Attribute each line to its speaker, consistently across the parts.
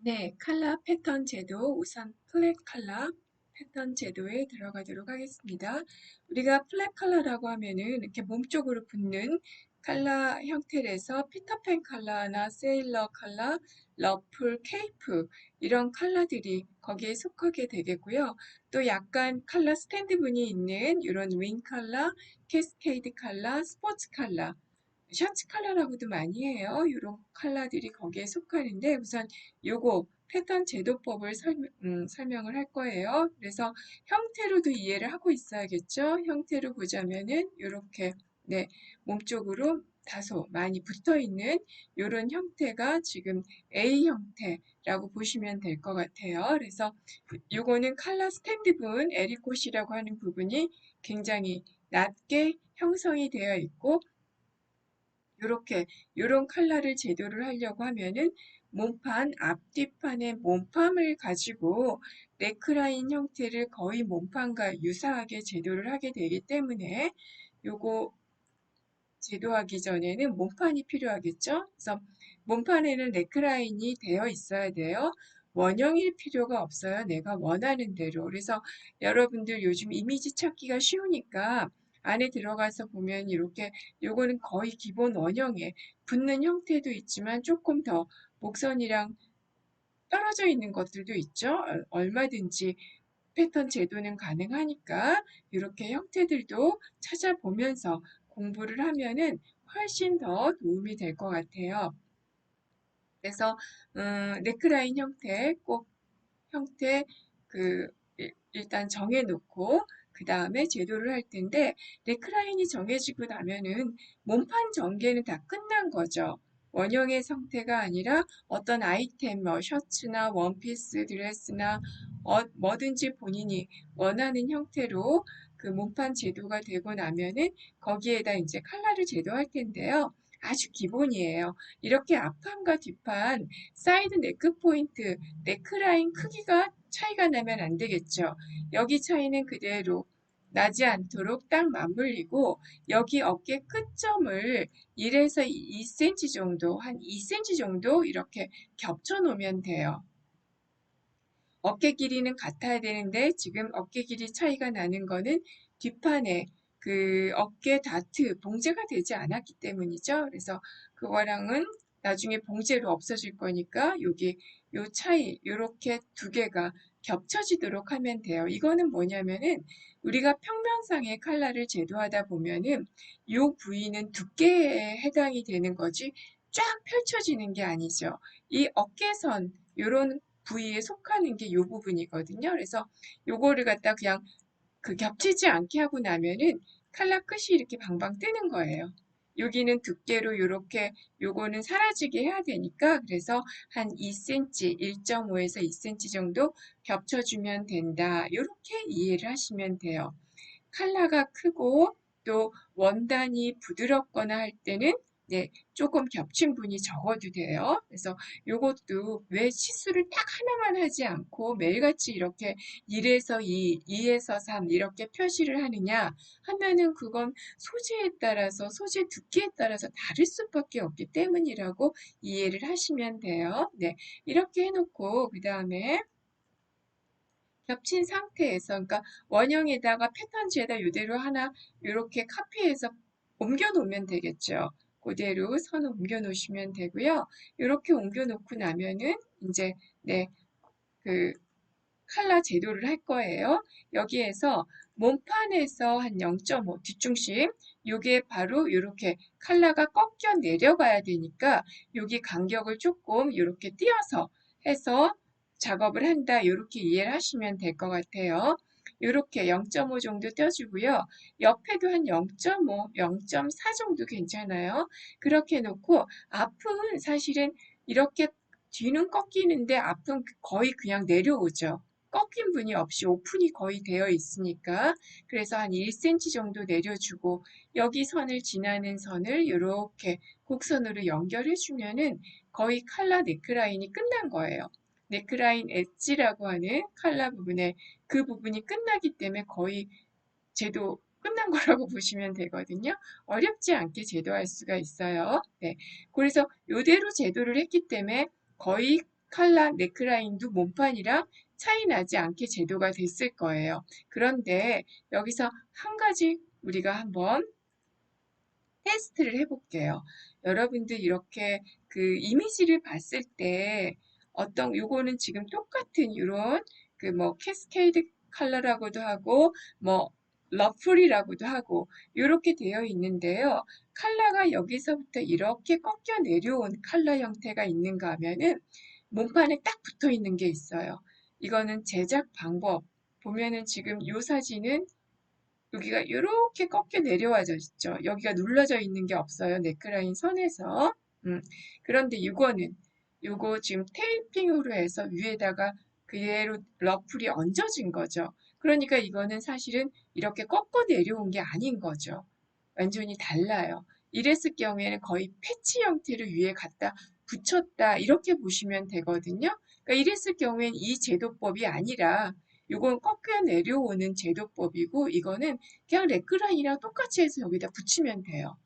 Speaker 1: 네, 칼라 패턴 제도, 우선 플랫 칼라 패턴 제도에 들어가도록 하겠습니다. 우리가 플랫 칼라라고 하면은 이렇게 몸쪽으로 붙는 칼라 형태에서 피터팬 칼라나 세일러 칼라, 러플, 케이프 이런 칼라들이 거기에 속하게 되겠고요. 또 약간 칼라 스탠드 분이 있는 이런 윙 칼라, 캐스케이드 칼라, 스포츠 칼라 셔츠 컬러라고도 많이 해요. 이런 컬러들이 거기에 속하는데 우선 요거 패턴 제도법을 설명을 할 거예요. 그래서 형태로도 이해를 하고 있어야겠죠. 형태로 보자면은 이렇게 네, 몸쪽으로 다소 많이 붙어 있는 이런 형태가 지금 A 형태라고 보시면 될 것 같아요. 그래서 요거는 컬러 스탠드분, 에리콧이라고 하는 부분이 굉장히 낮게 형성이 되어 있고 요렇게 요런 컬러를 제도를 하려고 하면은 몸판 앞뒤판의 몸판을 가지고 네크라인 형태를 거의 몸판과 유사하게 제도를 하게 되기 때문에 요거 제도하기 전에는 몸판이 필요하겠죠. 그래서 몸판에는 네크라인이 되어 있어야 돼요. 원형일 필요가 없어요. 내가 원하는 대로. 그래서 여러분들 요즘 이미지 찾기가 쉬우니까 안에 들어가서 보면 이렇게 요거는 거의 기본 원형에 붙는 형태도 있지만 조금 더 목선이랑 떨어져 있는 것들도 있죠. 얼마든지 패턴 제도는 가능하니까 이렇게 형태들도 찾아보면서 공부를 하면은 훨씬 더 도움이 될 것 같아요. 그래서 넥라인 형태 꼭 형태 그 일단 정해놓고 그 다음에 제도를 할 텐데 넥라인이 정해지고 나면은 몸판 전개는 다 끝난 거죠. 원형의 형태가 아니라 어떤 아이템, 뭐 셔츠나 원피스, 드레스나 뭐든지 본인이 원하는 형태로 그 몸판 제도가 되고 나면은 거기에다 이제 컬러를 제도할 텐데요. 아주 기본이에요. 이렇게 앞판과 뒷판, 사이드 네크 포인트, 네크라인 크기가 차이가 나면 안 되겠죠. 여기 차이는 그대로 나지 않도록 딱 맞물리고 여기 어깨 끝점을 1에서 2cm 정도, 한 2cm 정도 이렇게 겹쳐 놓으면 돼요. 어깨 길이는 같아야 되는데 지금 어깨 길이 차이가 나는 거는 뒷판에 그 어깨 다트, 봉제가 되지 않았기 때문이죠. 그래서 그거랑은 나중에 봉제로 없어질 거니까 여기 요 차이, 요렇게 두 개가 겹쳐지도록 하면 돼요. 이거는 뭐냐면은 우리가 평면상의 칼라를 제도하다 보면은 요 부위는 두께에 해당이 되는 거지 쫙 펼쳐지는 게 아니죠. 이 어깨선, 요런 부위에 속하는 게 요 부분이거든요. 그래서 요거를 갖다 그냥 그 겹치지 않게 하고 나면은 칼라 끝이 이렇게 방방 뜨는 거예요. 여기는 두께로 요렇게 요거는 사라지게 해야 되니까 그래서 한 2cm, 1.5에서 2cm 정도 겹쳐주면 된다. 요렇게 이해를 하시면 돼요. 칼라가 크고 또 원단이 부드럽거나 할 때는 네, 조금 겹친 분이 적어도 돼요. 그래서 요것도 왜 치수를 딱 하나만 하지 않고 매일같이 이렇게 1에서 2, 2에서 3 이렇게 표시를 하느냐 하면은 그건 소재에 따라서 소재 두께에 따라서 다를 수밖에 없기 때문이라고 이해를 하시면 돼요. 네, 이렇게 해놓고 그 다음에 겹친 상태에서 그러니까 원형에다가 패턴지에다 이대로 하나 이렇게 카피해서 옮겨 놓으면 되겠죠. 그대로 선을 옮겨 놓으시면 되고요. 이렇게 옮겨 놓고 나면은 이제 네, 그 칼라 제도를 할 거예요. 여기에서 몸판에서 한 0.5 뒷중심 요게 바로 이렇게 칼라가 꺾여 내려가야 되니까 여기 간격을 조금 이렇게 띄어서 해서 작업을 한다. 이렇게 이해를 하시면 될 것 같아요. 이렇게 0.5 정도 떼주고요. 옆에도 한 0.5, 0.4 정도 괜찮아요. 그렇게 놓고 앞은 사실은 이렇게 뒤는 꺾이는데 앞은 거의 그냥 내려오죠. 꺾인 분이 없이 오픈이 거의 되어 있으니까 그래서 한 1cm 정도 내려주고 여기 선을 지나는 선을 이렇게 곡선으로 연결해 주면은 거의 칼라 네크라인이 끝난 거예요. 네크라인 엣지라고 하는 칼라 부분에 그 부분이 끝나기 때문에 거의 제도 끝난 거라고 보시면 되거든요. 어렵지 않게 제도할 수가 있어요. 네. 그래서 이대로 제도를 했기 때문에 거의 칼라 넥라인도 몸판이랑 차이 나지 않게 제도가 됐을 거예요. 그런데 여기서 한 가지 우리가 한번 테스트를 해볼게요. 여러분들 이렇게 그 이미지를 봤을 때 요거는 지금 똑같은 이런 그 뭐 캐스케이드 컬러라고도 하고 뭐 러플이라고도 하고 이렇게 되어 있는데요. 컬러가 여기서부터 이렇게 꺾여 내려온 컬러 형태가 있는가 하면은 몸판에 딱 붙어 있는 게 있어요. 이거는 제작 방법. 보면은 지금 이 사진은 여기가 이렇게 꺾여 내려와져 있죠. 여기가 눌러져 있는 게 없어요. 네크라인 선에서. 음, 그런데 요거 지금 테이핑으로 해서 위에다가 그대로 러플이 얹어진 거죠. 그러니까 이거는 사실은 이렇게 꺾어 내려온 게 아닌 거죠. 완전히 달라요. 이랬을 경우에는 거의 패치 형태를 위에 갖다 붙였다 이렇게 보시면 되거든요. 그러니까 이랬을 경우에는 이 제도법이 아니라 이건 꺾여 내려오는 제도법이고 이거는 그냥 레크라인이랑 똑같이 해서 여기다 붙이면 돼요.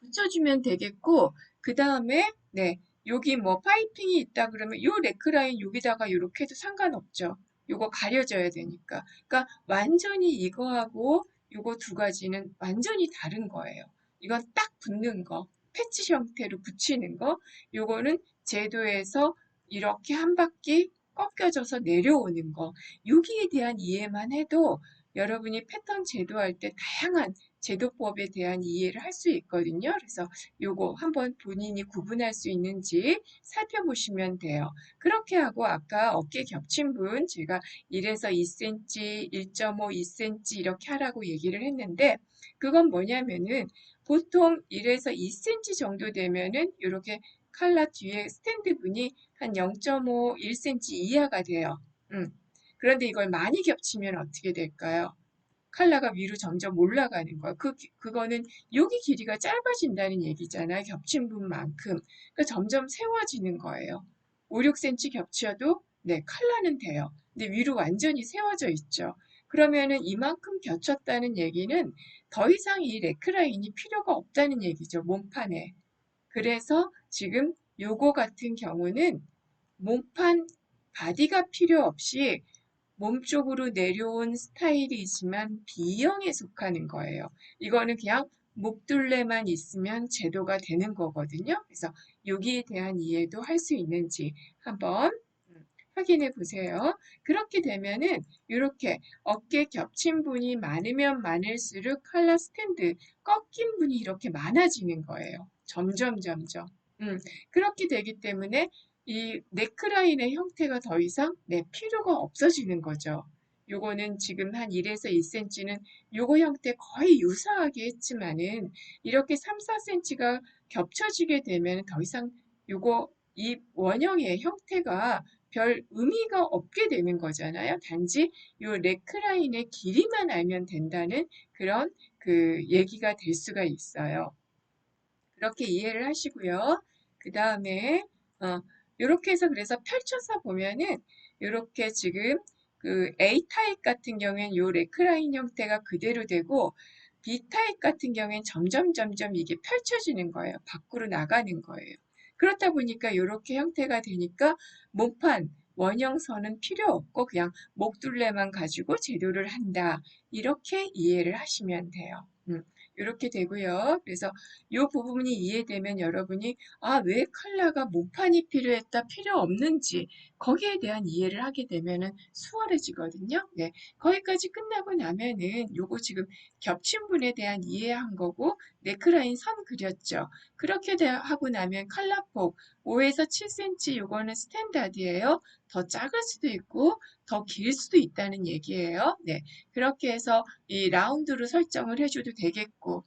Speaker 1: 붙여주면 되겠고 그 다음에 네 여기 뭐 파이핑이 있다 그러면 요 레크라인 여기다가 이렇게 해도 상관없죠. 요거 가려져야 되니까. 그러니까 완전히 이거하고 요거 두 가지는 완전히 다른 거예요. 이건 딱 붙는 거, 패치 형태로 붙이는 거. 요거는 제도에서 이렇게 한 바퀴 꺾여져서 내려오는 거. 여기에 대한 이해만 해도 여러분이 패턴 제도할 때 다양한 제도법에 대한 이해를 할 수 있거든요. 그래서 요거 한번 본인이 구분할 수 있는지 살펴보시면 돼요. 그렇게 하고 아까 어깨 겹친 분 제가 1에서 2cm, 1.5, 2cm 이렇게 하라고 얘기를 했는데 그건 뭐냐면은 보통 1에서 2cm 정도 되면은 이렇게 칼라 뒤에 스탠드 분이 한 0.5, 1cm 이하가 돼요. 그런데 이걸 많이 겹치면 어떻게 될까요? 컬러가 위로 점점 올라가는 거야. 그거는 여기 길이가 짧아진다는 얘기잖아요. 겹친 분만큼. 그러니까 점점 세워지는 거예요. 5, 6cm 겹쳐도 네, 컬러는 돼요. 근데 위로 완전히 세워져 있죠. 그러면은 이만큼 겹쳤다는 얘기는 더 이상 이 레크라인이 필요가 없다는 얘기죠. 몸판에. 그래서 지금 요거 같은 경우는 몸판 바디가 필요 없이 몸쪽으로 내려온 스타일이지만 B형에 속하는 거예요. 이거는 그냥 목둘레만 있으면 제도가 되는 거거든요. 그래서 여기에 대한 이해도 할 수 있는지 한번 확인해 보세요. 그렇게 되면은 이렇게 어깨 겹친 분이 많으면 많을수록 컬러 스탠드 꺾인 분이 이렇게 많아지는 거예요. 점점. 음, 그렇게 되기 때문에 이 네크라인의 형태가 더 이상 필요가 없어지는 거죠. 요거는 지금 한 1에서 2cm는 요거 형태 거의 유사하게 했지만은 이렇게 3, 4cm가 겹쳐지게 되면 더 이상 요거 이 원형의 형태가 별 의미가 없게 되는 거잖아요. 단지 요 네크라인의 길이만 알면 된다는 그런 그 얘기가 될 수가 있어요. 그렇게 이해를 하시고요. 그 다음에 이렇게 해서 그래서 펼쳐서 보면은 이렇게 지금 그 A 타입 같은 경우엔 요 레크라인 형태가 그대로 되고 B 타입 같은 경우엔 점점 이게 펼쳐지는 거예요. 밖으로 나가는 거예요. 그렇다 보니까 이렇게 형태가 되니까 몸판 원형선은 필요 없고 그냥 목둘레만 가지고 제도를 한다. 이렇게 이해를 하시면 돼요. 이렇게 되고요. 그래서 이 부분이 이해되면 여러분이 왜 컬러가 몸판이 필요했다, 필요 없는지 거기에 대한 이해를 하게 되면은 수월해지거든요. 네, 거기까지 끝나고 나면은 요거 지금 겹친 분에 대한 이해한 거고 네크라인 선 그렸죠. 그렇게 하고 나면 컬러폭 5에서 7cm 요거는 스탠다드예요. 더 작을 수도 있고 더 길 수도 있다는 얘기예요. 네, 그렇게 해서 이 라운드로 설정을 해줘도 되겠고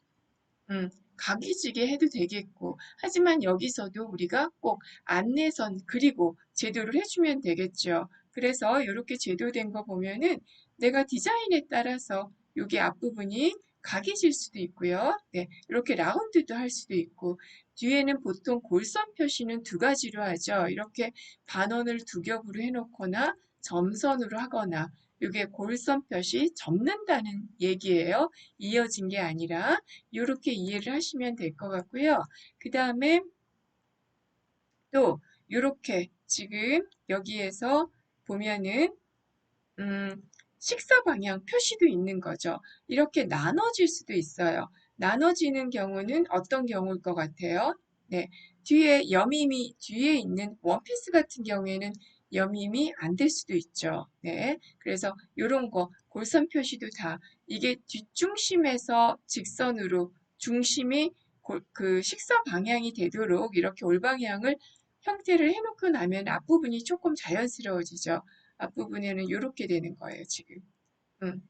Speaker 1: 각이지게 해도 되겠고 하지만 여기서도 우리가 꼭 안내선 그리고 제도를 해주면 되겠죠. 그래서 이렇게 제도된 거 보면은 내가 디자인에 따라서 여기 앞부분이 각이 질 수도 있고요. 네, 이렇게 라운드도 할 수도 있고 뒤에는 보통 골선 표시는 두 가지로 하죠. 이렇게 반원을 두 겹으로 해놓거나 점선으로 하거나 이게 골선 표시 접는다는 얘기예요. 이어진 게 아니라 이렇게 이해를 하시면 될 것 같고요. 그 다음에 또 이렇게 지금 여기에서 보면은 음, 식사 방향 표시도 있는 거죠. 이렇게 나눠질 수도 있어요. 나눠지는 경우는 어떤 경우일 것 같아요? 네, 뒤에 여밈이 뒤에 있는 원피스 같은 경우에는 여밈이 안 될 수도 있죠. 네, 그래서 이런 거 골선 표시도 다 이게 뒷중심에서 직선으로 중심이 그 식사 방향이 되도록 이렇게 올방향을 형태를 해놓고 나면 앞부분이 조금 자연스러워지죠. 앞부분에는 이렇게 되는 거예요, 지금. 음,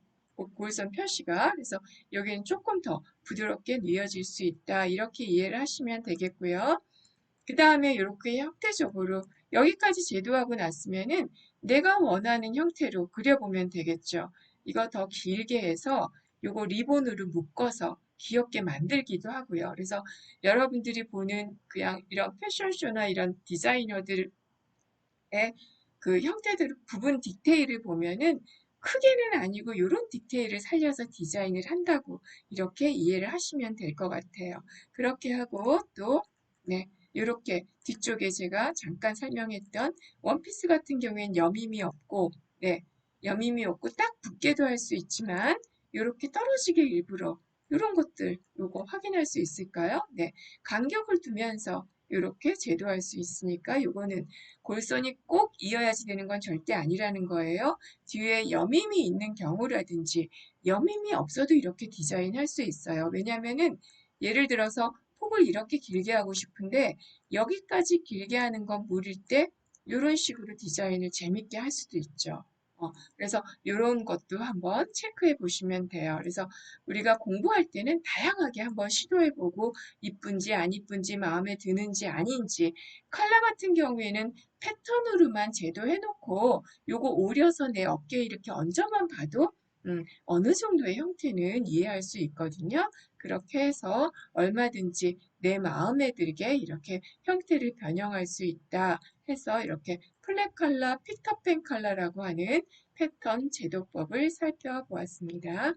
Speaker 1: 골선 표시가. 그래서 여기는 조금 더 부드럽게 뉘어질 수 있다. 이렇게 이해를 하시면 되겠고요. 그 다음에 이렇게 형태적으로 여기까지 제도하고 났으면은 내가 원하는 형태로 그려보면 되겠죠. 이거 더 길게 해서 요거 리본으로 묶어서 귀엽게 만들기도 하고요. 그래서 여러분들이 보는 그냥 이런 패션쇼나 이런 디자이너들의 그 형태들 부분 디테일을 보면은 크게는 아니고 이런 디테일을 살려서 디자인을 한다고 이렇게 이해를 하시면 될 것 같아요. 그렇게 하고 또 네, 이렇게 뒤쪽에 제가 잠깐 설명했던 원피스 같은 경우엔 여밈이 없고 네, 여밈이 없고 딱 붙게도 할 수 있지만 이렇게 떨어지게 일부러 이런 것들 요거 확인할 수 있을까요? 네, 간격을 두면서 이렇게 제도할 수 있으니까 요거는 골선이 꼭 이어야지 되는 건 절대 아니라는 거예요. 뒤에 여밈이 있는 경우라든지 여밈이 없어도 이렇게 디자인할 수 있어요. 왜냐면은 예를 들어서 폭을 이렇게 길게 하고 싶은데 여기까지 길게 하는 건 무리일 때 이런 식으로 디자인을 재밌게 할 수도 있죠. 그래서 이런 것도 한번 체크해 보시면 돼요. 그래서 우리가 공부할 때는 다양하게 한번 시도해 보고 이쁜지 안 이쁜지 마음에 드는지 아닌지 컬러 같은 경우에는 패턴으로만 제도해 놓고 요거 오려서 내 어깨에 이렇게 얹어만 봐도 어느 정도의 형태는 이해할 수 있거든요. 그렇게 해서 얼마든지 내 마음에 들게 이렇게 형태를 변형할 수 있다 해서 이렇게 플랫 컬러, 피터팬 컬러라고 하는 패턴 제도법을 살펴보았습니다.